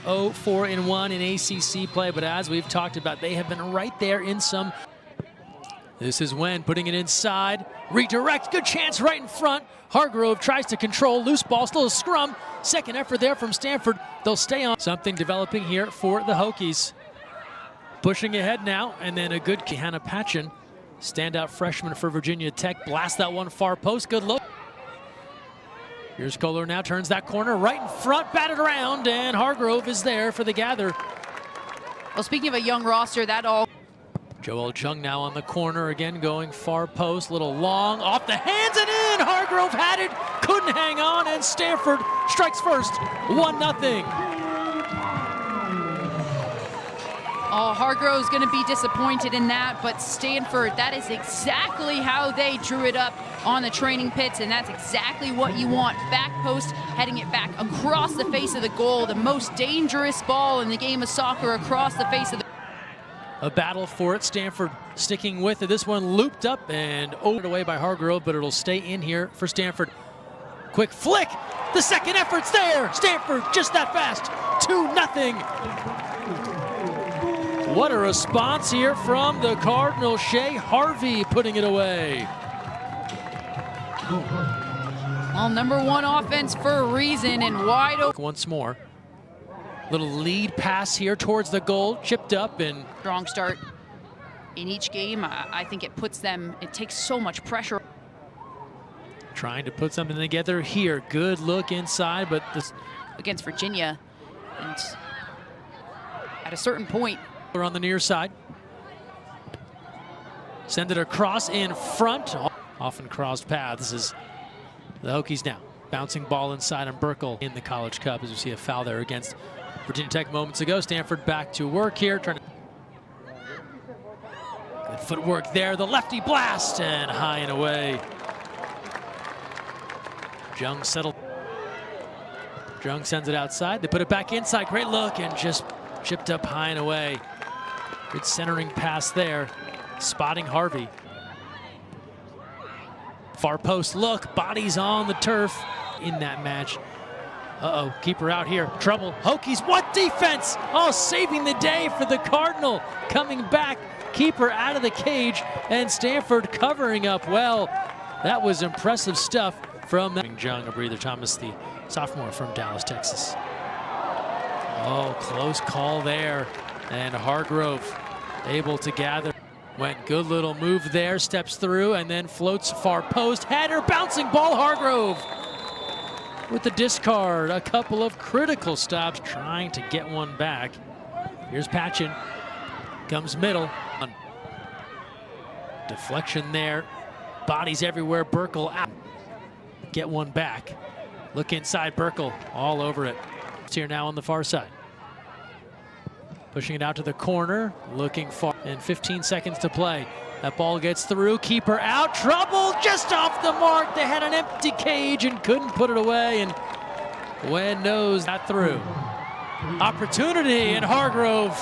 0-4-1 in ACC play, but as we've talked about, they have been right there in some. This is Wen putting it inside, redirect, good chance right in front. Hargrove tries to control, loose ball, still a scrum. Second effort there from Stanford. They'll stay on. Something developing here for the Hokies. Pushing ahead now, and then a good Hannah Patchen, standout freshman for Virginia Tech, blast that one far post, good look. Here's Kohler now, turns that corner right in front, batted around, and Hargrove is there for the gather. Well, speaking of a young roster, that all. Joel Chung now on the corner again, going far post, little long, off the hands and in. Hargrove had it, couldn't hang on, and Stanford strikes first, 1-0. Oh, Hargrove's going to be disappointed in that, but Stanford, that is exactly how they drew it up on the training pits, and that's exactly what you want. Back post, heading it back across the face of the goal, the most dangerous ball in the game of soccer across the face of the. A battle for it, Stanford sticking with it. This one looped up and overed away by Hargrove, but it'll stay in here for Stanford. Quick flick, the second effort's there. Stanford just that fast, 2-0. What a response here from the Cardinal. Shea Harvey putting it away. Well, #1 offense for a reason and wide open. Once more. Little lead pass here towards the goal, chipped up and. Strong start in each game. I think it puts them, it takes so much pressure. Trying to put something together here. Good look inside, but this. Against Virginia. And at a certain point. On the near side. Send it across in front. Often crossed path. This is the Hokies now. Bouncing ball inside on Burkle in the College Cup as we see a foul there against Virginia Tech moments ago. Stanford back to work here. Trying to. Good footwork there. The lefty blast and high and away. Jung settled. Jung sends it outside. They put it back inside. Great look and just chipped up high and away. Good centering pass there. Spotting Harvey. Far post look. Bodies on the turf in that match. Uh-oh, keeper out here. Trouble. Hokies, what defense? Oh, saving the day for the Cardinal. Coming back. Keeper out of the cage. And Stanford covering up well. That was impressive stuff from that. Jung, a breather. Thomas, the sophomore from Dallas, Texas. Oh, close call there. And Hargrove able to gather. Went good little move there, steps through and then floats far post. Header, bouncing ball, Hargrove with the discard. A couple of critical stops trying to get one back. Here's Patchen, comes middle. Deflection there, bodies everywhere, Burkle out. Get one back. Look inside, Burkle all over it. It's here now on the far side. Pushing it out to the corner, looking far, and 15 seconds to play. That ball gets through, keeper out, trouble just off the mark. They had an empty cage and couldn't put it away, and Wen knows that through. Opportunity, and Hargrove,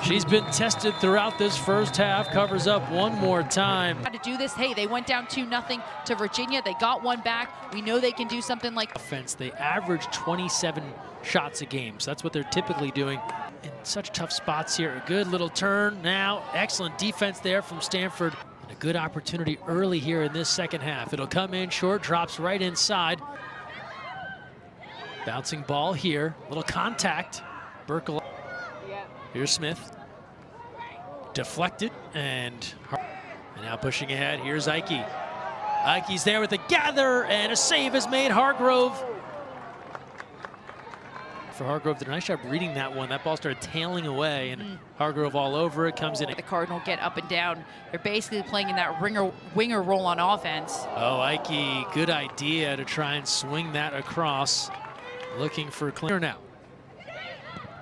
she's been tested throughout this first half, covers up one more time. How to do this, hey, they went down 2-0 to Virginia, they got one back. We know they can do something like offense. They average 27 shots a game, so that's what they're typically doing. In such tough spots here. A good little turn now. Excellent defense there from Stanford. And a good opportunity early here in this second half. It'll come in short, drops right inside. Bouncing ball here. Little contact. Burkle. Here's Smith. Deflected and now pushing ahead. Here's Ike. Ike's there with the gather and a save is made. Hargrove. For Hargrove did a nice job reading that one. That ball started tailing away and Hargrove all over it, comes in. The Cardinal get up and down. They're basically playing in that winger role on offense. Oh, Ike, good idea to try and swing that across. Looking for clear now.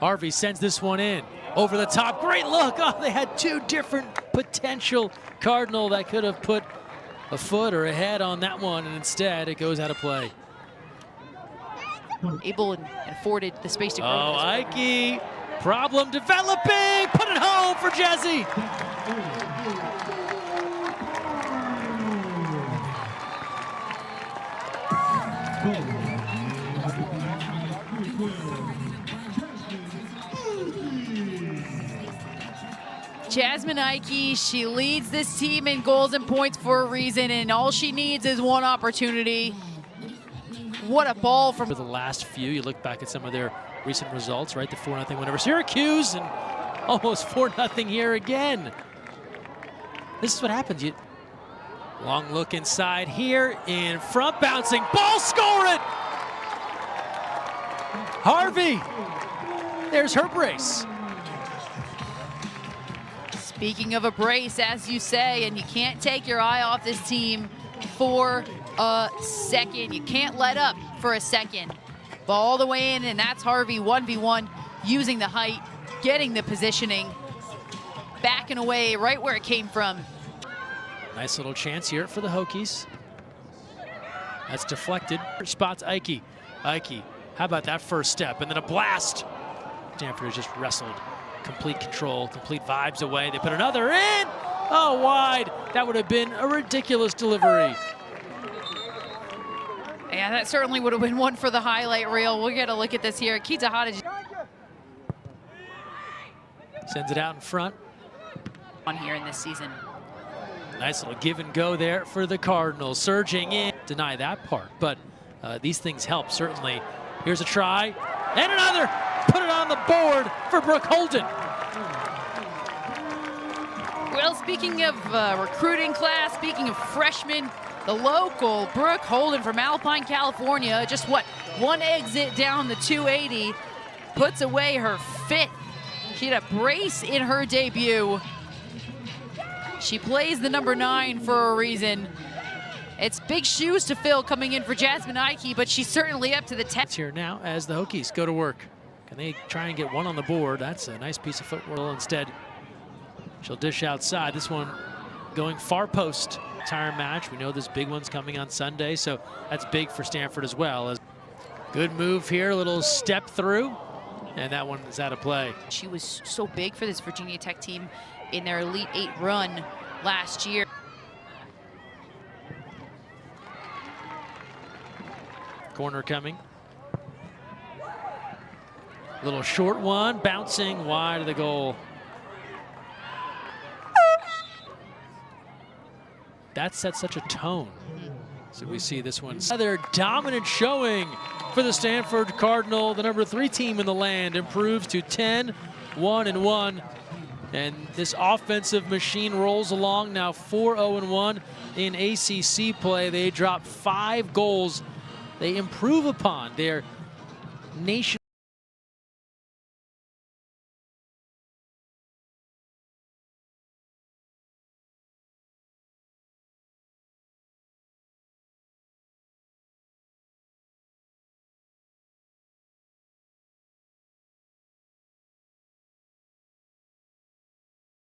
Harvey sends this one in. Over the top, great look. Oh, they had two different potential Cardinal that could have put a foot or a head on that one, and instead it goes out of play. Able and afforded the space to grow. Oh, Ike, problem developing. Put it home for Jesse. Jasmine Ike, she leads this team in goals and points for a reason, and all she needs is one opportunity. What a ball from for the last few. You look back at some of their recent results, right? The 4-0 win over Syracuse, and almost 4-0 here again. This is what happens. Long look inside here, in front, bouncing, ball, score it! Harvey, there's her brace. Speaking of a brace, as you say, and you can't take your eye off this team for a second. You can't let up for a second. Ball all the way in, and that's Harvey 1v1, using the height, getting the positioning, backing away right where it came from. Nice little chance here for the Hokies. That's deflected. Spots Ike. Ike, how about that first step? And then a blast. Stanford has just wrestled. Complete control, complete vibes away. They put another in. Oh, wide. That would have been a ridiculous delivery. Yeah, that certainly would have been one for the highlight reel. We'll get a look at this here. Kitahara sends it out in front. On here in this season. Nice little give and go there for the Cardinals. Surging in. Deny that part, but these things help, certainly. Here's a try, and another. Put it on the board for Brooke Holden. Well, speaking of recruiting class, speaking of freshmen, the local Brooke Holden from Alpine, California, just what, one exit down the 280, puts away her 5th. She had a brace in her debut. She plays the number 9 for a reason. It's big shoes to fill coming in for Jasmine Ike, but she's certainly up to the task. Here now as the Hokies go to work. Can they try and get one on the board? That's a nice piece of footwork. Instead, she'll dish outside. This one going far post. Entire match. We know there's big ones coming on Sunday, so that's big for Stanford as well. Good move here, a little step through, and that one is out of play. She was so big for this Virginia Tech team in their Elite 8 run last year. Corner coming. Little short one, bouncing wide of the goal. That sets such a tone. So we see this one. Another dominant showing for the Stanford Cardinal. The number 3 team in the land improves to 10-1-1. And this offensive machine rolls along now 4-0-1 in ACC play. They drop 5 goals. They improve upon their nation.